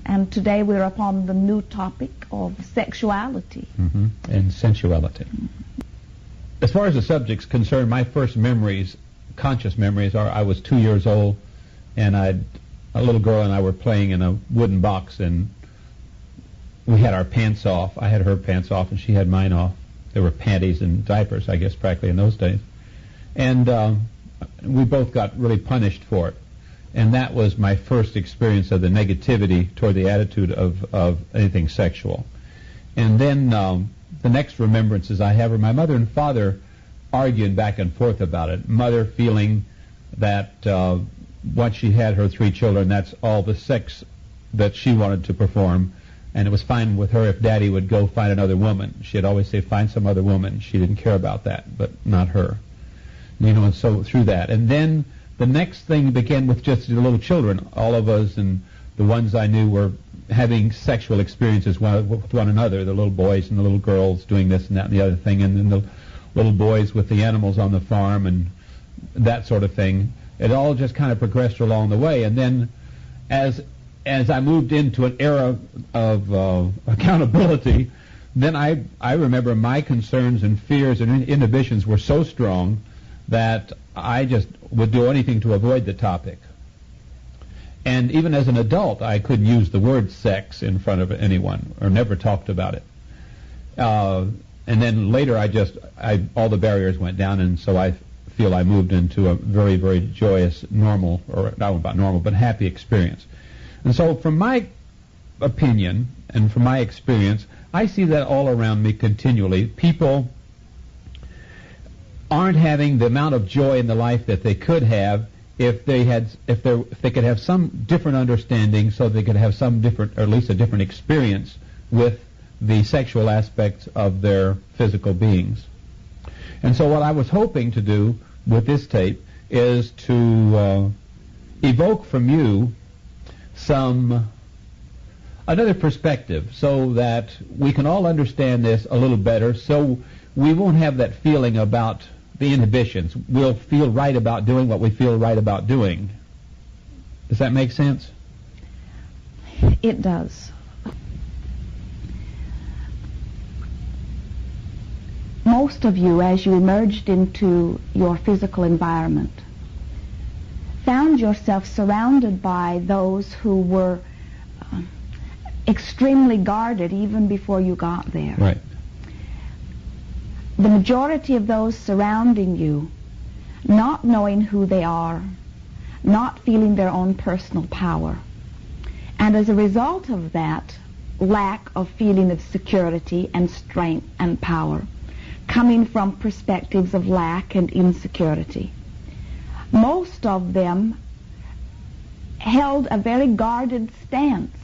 And today we're upon the new topic of sexuality. And sensuality. As far as the subject's concerned, my first memories, conscious memories, are I was 2 years old, and a little girl and I were playing in a wooden box, and we had our pants off. I had her pants off, and she had mine off. There were panties and diapers, I guess, practically in those days. And we both got really punished for it. And that was my first experience of the negativity toward the attitude of anything sexual. And then the next remembrances I have are my mother and father arguing back and forth about it. Mother feeling that once she had her 3 children, that's all the sex that she wanted to perform. And it was fine with her if Daddy would go find another woman. She'd always say, find some other woman. She didn't care about that, but not her. And so through that. And then the next thing began with just the little children. All of us and the ones I knew were having sexual experiences with one another, the little boys and the little girls doing this and that and the other thing, and then the little boys with the animals on the farm and that sort of thing. It all just kind of progressed along the way. And then as I moved into an era of accountability, then I remember my concerns and fears and inhibitions were so strong that I just would do anything to avoid the topic. And even as an adult, I couldn't use the word sex in front of anyone or never talked about it. And then later all the barriers went down, and so I feel I moved into a very, very joyous, normal, or not about normal, but happy experience. And so from my opinion and from my experience, I see that all around me continually. People aren't having the amount of joy in the life that they could have if they could have some different understanding, so they could have some different, or at least a different experience with the sexual aspects of their physical beings. And so what I was hoping to do with this tape is to evoke from you another perspective, so that we can all understand this a little better, so we won't have that feeling about the inhibitions. We'll feel right about doing what we feel right about doing. Does that make sense? It does. Most of you, as you emerged into your physical environment, found yourself surrounded by those who were extremely guarded even before you got there. Right. The majority of those surrounding you, not knowing who they are, not feeling their own personal power, and as a result of that lack of feeling of security and strength and power, coming from perspectives of lack and insecurity. Most of them held a very guarded stance,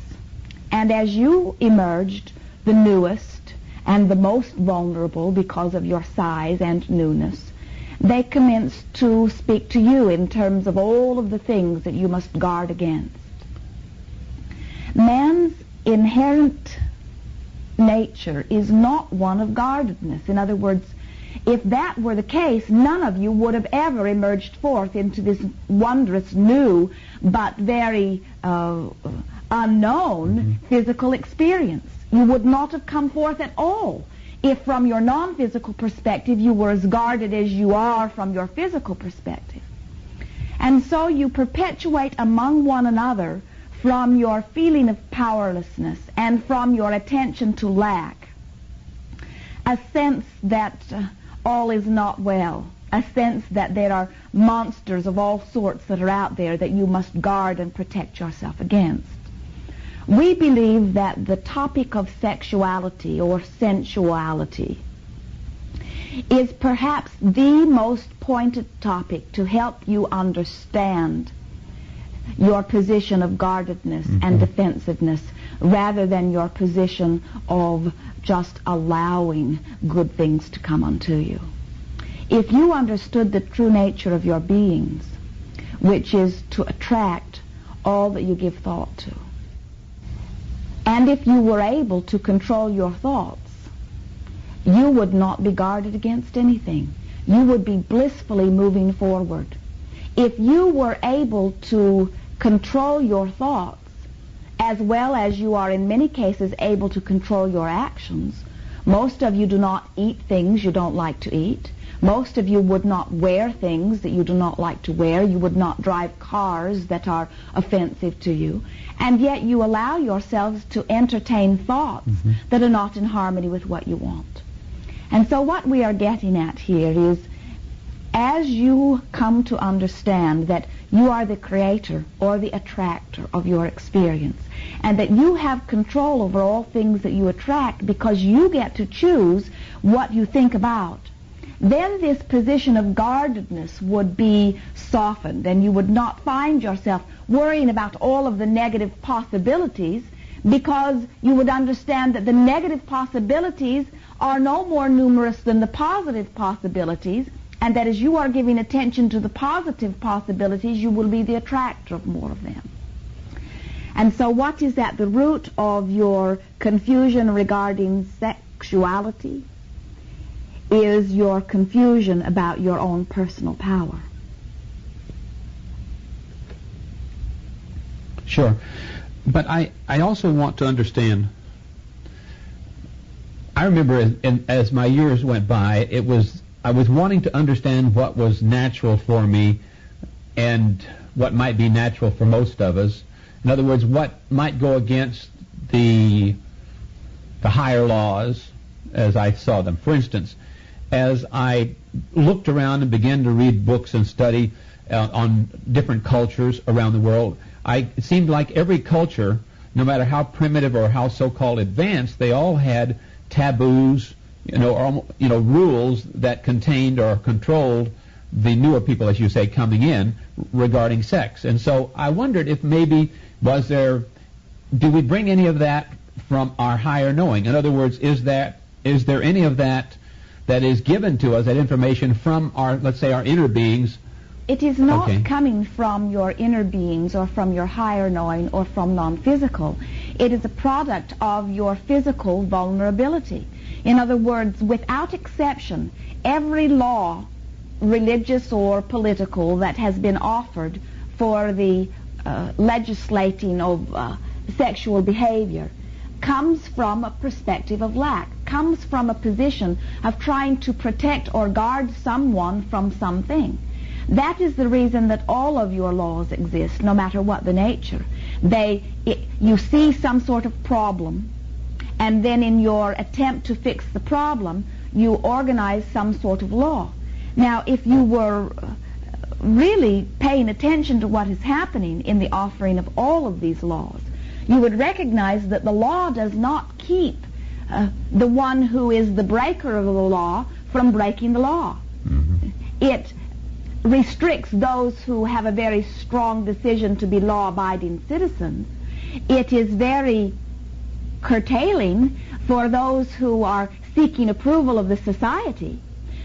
and as you emerged, the newest and the most vulnerable because of your size and newness, they commenced to speak to you in terms of all of the things that you must guard against. Man's inherent nature is not one of guardedness. In other words, if that were the case, none of you would have ever emerged forth into this wondrous, new, but very unknown physical experience. You would not have come forth at all if from your non-physical perspective you were as guarded as you are from your physical perspective. And so you perpetuate among one another, from your feeling of powerlessness and from your attention to lack, a sense that all is not well, a sense that there are monsters of all sorts that are out there that you must guard and protect yourself against. We believe that the topic of sexuality or sensuality is perhaps the most pointed topic to help you understand your position of guardedness and defensiveness, rather than your position of just allowing good things to come unto you. If you understood the true nature of your beings, which is to attract all that you give thought to, and if you were able to control your thoughts, you would not be guarded against anything. You would be blissfully moving forward. If you were able to control your thoughts as well as you are in many cases able to control your actions. Most of you do not eat things you don't like to eat. Most of you would not wear things that you do not like to wear. You would not drive cars that are offensive to you. And yet you allow yourselves to entertain thoughts that are not in harmony with what you want. And so what we are getting at here is, as you come to understand that you are the creator or the attractor of your experience, and that you have control over all things that you attract because you get to choose what you think about, then this position of guardedness would be softened, and you would not find yourself worrying about all of the negative possibilities, because you would understand that the negative possibilities are no more numerous than the positive possibilities, and that as you are giving attention to the positive possibilities, you will be the attractor of more of them. And so what is at the root of your confusion regarding sexuality is your confusion about your own personal power. Sure. But I also want to understand, I remember as my years went by, I was wanting to understand what was natural for me and what might be natural for most of us. In other words, what might go against the higher laws as I saw them. For instance, as I looked around and began to read books and study on different cultures around the world, it seemed like every culture, no matter how primitive or how so-called advanced, they all had taboos, rules that contained or controlled the newer people, as you say, coming in regarding sex. And so I wondered if maybe do we bring any of that from our higher knowing? In other words, is there any of that is given to us, that information from our, let's say, our inner beings? It is not coming from your inner beings or from your higher knowing or from non-physical. It is a product of your physical vulnerability. In other words, without exception, every law, religious or political, that has been offered for the legislating of sexual behavior comes from a perspective of lack, comes from a position of trying to protect or guard someone from something. That is the reason that all of your laws exist, no matter what the nature. You see some sort of problem, and then in your attempt to fix the problem, you organize some sort of law. Now, if you were really paying attention to what is happening in the offering of all of these laws, you would recognize that the law does not keep the one who is the breaker of the law from breaking the law. It restricts those who have a very strong decision to be law-abiding citizens. It is very curtailing for those who are seeking approval of the society.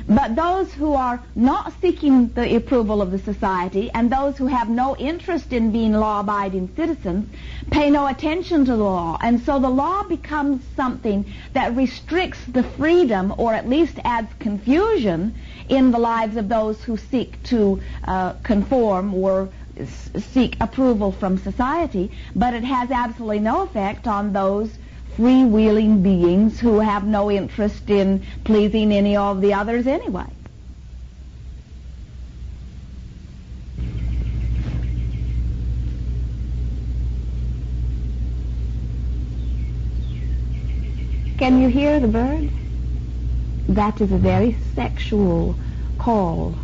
But those who are not seeking the approval of the society, and those who have no interest in being law-abiding citizens, pay no attention to the law. And so the law becomes something that restricts the freedom, or at least adds confusion in the lives of those who seek to conform or seek approval from society. But it has absolutely no effect on those freewheeling beings who have no interest in pleasing any of the others anyway. Can you hear the bird? That is a very sexual call.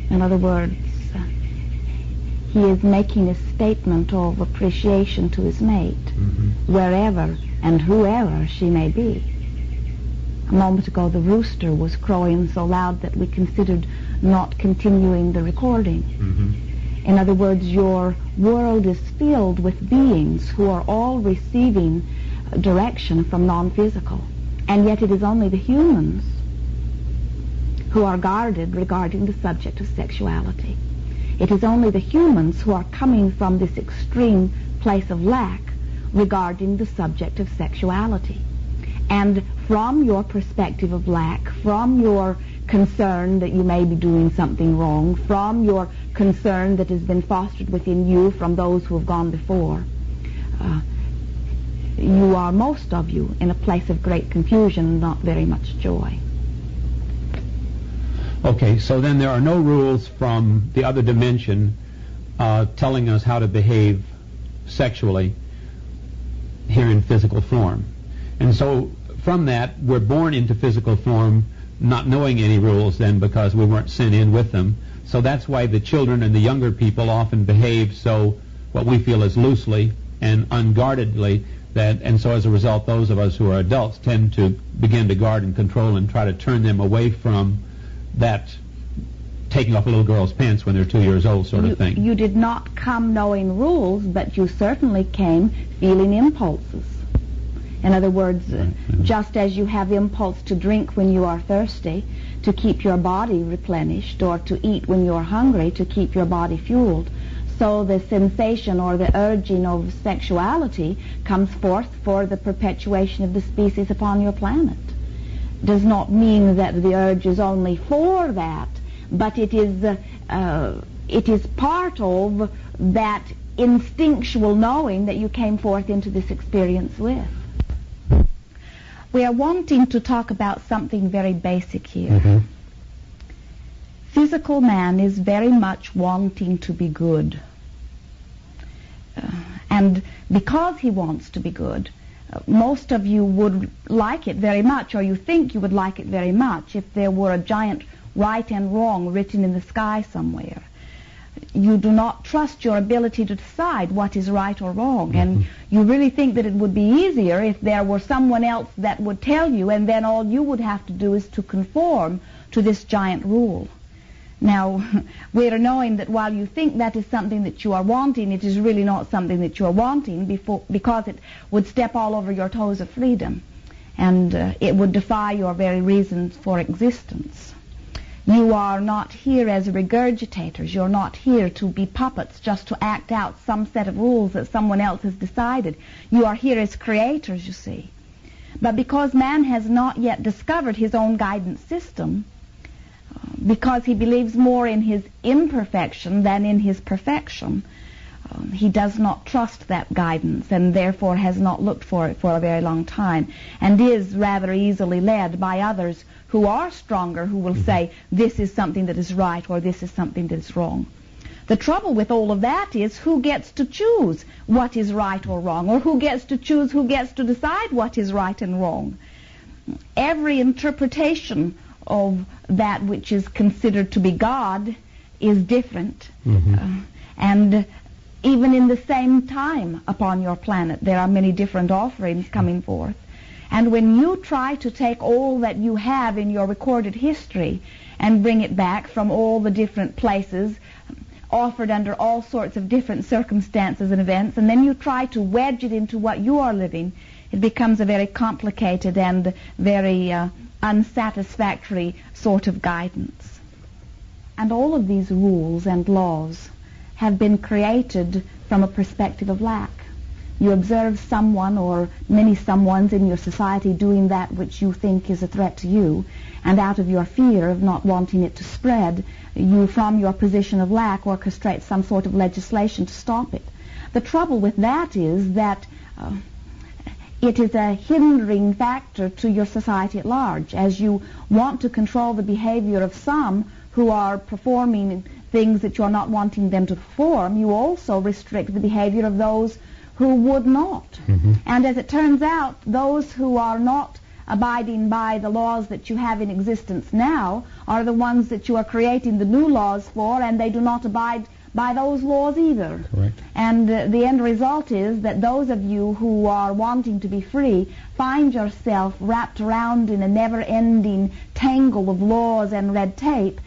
In other words, he is making a statement of appreciation to his mate, wherever and whoever she may be. A moment ago, the rooster was crowing so loud that we considered not continuing the recording. In other words, your world is filled with beings who are all receiving direction from non-physical, and yet it is only the humans who are guarded regarding the subject of sexuality. It is only the humans who are coming from this extreme place of lack regarding the subject of sexuality. And from your perspective of lack, from your concern that you may be doing something wrong, from your concern that has been fostered within you from those who have gone before, you are, most of you, in a place of great confusion and not very much joy. Okay, so then there are no rules from the other dimension telling us how to behave sexually here in physical form. And so from that, we're born into physical form not knowing any rules then, because we weren't sent in with them. So that's why the children and the younger people often behave so, what we feel is loosely and unguardedly, and so as a result, those of us who are adults tend to begin to guard and control and try to turn them away from that taking off a little girl's pants when they're 2 years old sort of thing. You did not come knowing rules, but you certainly came feeling impulses. In other words, just as you have impulse to drink when you are thirsty, to keep your body replenished, or to eat when you are hungry, to keep your body fueled, so the sensation or the urging of sexuality comes forth for the perpetuation of the species upon your planet. Does not mean that the urge is only for that, but it is part of that instinctual knowing that you came forth into this experience with. We are wanting to talk about something very basic here. Mm-hmm. Physical man is very much wanting to be good. And because he wants to be good, most of you would like it very much, or you think you would like it very much, if there were a giant right and wrong written in the sky somewhere. You do not trust your ability to decide what is right or wrong, and you really think that it would be easier if there were someone else that would tell you, and then all you would have to do is to conform to this giant rule. Now, we are knowing that while you think that is something that you are wanting, it is really not something that you are wanting, because it would step all over your toes of freedom, and it would defy your very reasons for existence. You are not here as regurgitators. You're not here to be puppets, just to act out some set of rules that someone else has decided. You are here as creators, you see. But because man has not yet discovered his own guidance system, because he believes more in his imperfection than in his perfection, he does not trust that guidance, and therefore has not looked for it for a very long time, and is rather easily led by others who are stronger, who will say, this is something that is right, or this is something that is wrong. The trouble with all of that is, who gets to choose what is right or wrong, or who gets to choose, who gets to decide what is right and wrong? Every interpretation of that which is considered to be God is different. And even in the same time upon your planet, there are many different offerings coming forth. And when you try to take all that you have in your recorded history and bring it back from all the different places, offered under all sorts of different circumstances and events, and then you try to wedge it into what you are living, it becomes a very complicated and very unsatisfactory sort of guidance. And all of these rules and laws have been created from a perspective of lack. You observe someone or many someones in your society doing that which you think is a threat to you, and out of your fear of not wanting it to spread, you, from your position of lack, orchestrate some sort of legislation to stop it. The trouble with that is that it is a hindering factor to your society at large. As you want to control the behavior of some who are performing things that you're not wanting them to perform, you also restrict the behavior of those who would not. And as it turns out, those who are not abiding by the laws that you have in existence now are the ones that you are creating the new laws for, and they do not abide by those laws either. Correct. And the end result is that those of you who are wanting to be free find yourself wrapped around in a never-ending tangle of laws and red tape,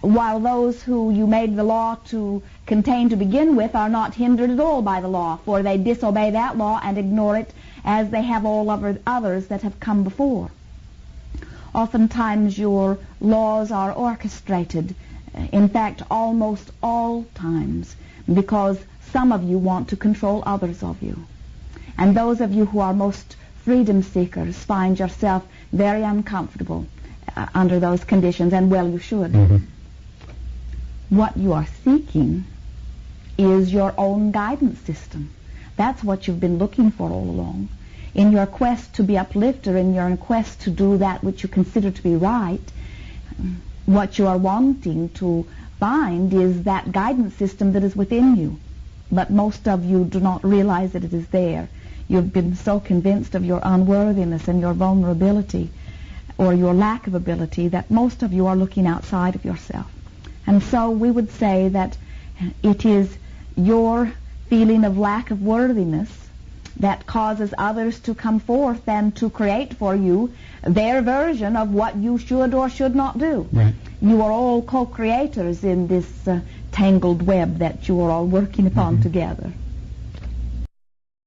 while those who you made the law to contain to begin with are not hindered at all by the law, for they disobey that law and ignore it as they have all others that have come before. Oftentimes your laws are orchestrated, in fact almost all times, because some of you want to control others of you. And those of you who are most freedom seekers find yourself very uncomfortable under those conditions, and well, you should. What you are seeking is your own guidance system. That's what you've been looking for all along. In your quest to be uplifted, in your quest to do that which you consider to be right, what you are wanting to find is that guidance system that is within you. But most of you do not realize that it is there. You've been so convinced of your unworthiness and your vulnerability or your lack of ability that most of you are looking outside of yourself. And so we would say that it is your feeling of lack of worthiness that causes others to come forth and to create for you their version of what you should or should not do. Right. You are all co-creators in this tangled web that you are all working upon together.